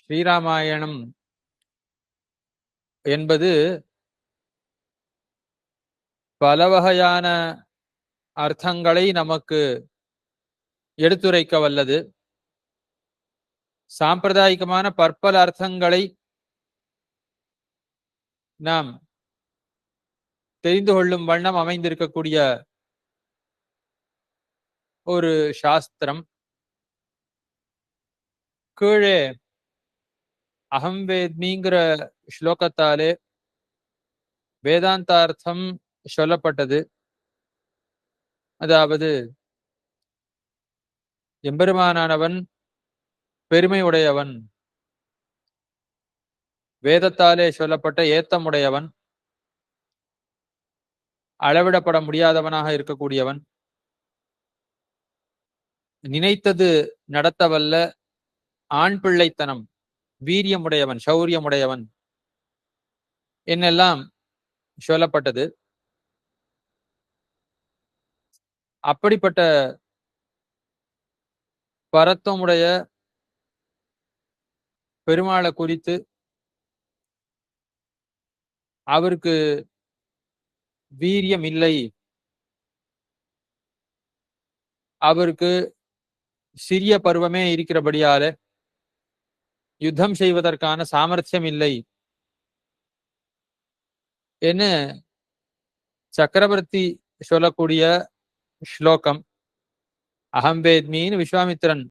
ஸ்ரீராமாயணம் என்பது பல வகையான அர்த்தங்களை நமக்கு எடுத்துரைக்க வல்லது. சாம்பிரதாயிகமான பற்பல அர்த்தங்களை நாம் தெரிந்து கொள்ளும் வண்ணம் அமைந்திருக்கக்கூடிய ஒரு சாஸ்திரம். கீழே அகம் வேத்மிங்கிற ஸ்லோகத்தாலே வேதாந்தார்த்தம் சொல்லப்பட்டது. அதாவது எம்பெருமானானவன் பெருமை உடையவன், வேதத்தாலே சொல்லப்பட்ட ஏத்தமுடையவன், அளவிடப்பட முடியாதவனாக இருக்கக்கூடியவன், நினைத்தது நடத்தவல்ல ஆண் பிள்ளைத்தனம், வீரியமுடையவன், சௌரியமுடையவன் என்னெல்லாம் சொல்லப்பட்டது. அப்படிப்பட்ட பரத்துவமுடைய பெருமாளை குறித்து அவருக்கு வீரியம் இல்லை, அவருக்கு சிறிய பருவமே இருக்கிறபடியால யுத்தம் செய்வதற்கான சாமர்த்தியம் இல்லை என்று சக்கரவர்த்தி சொல்லக்கூடிய ஸ்லோகம். அகம் வேத்மின்னு விஸ்வாமித்திரன்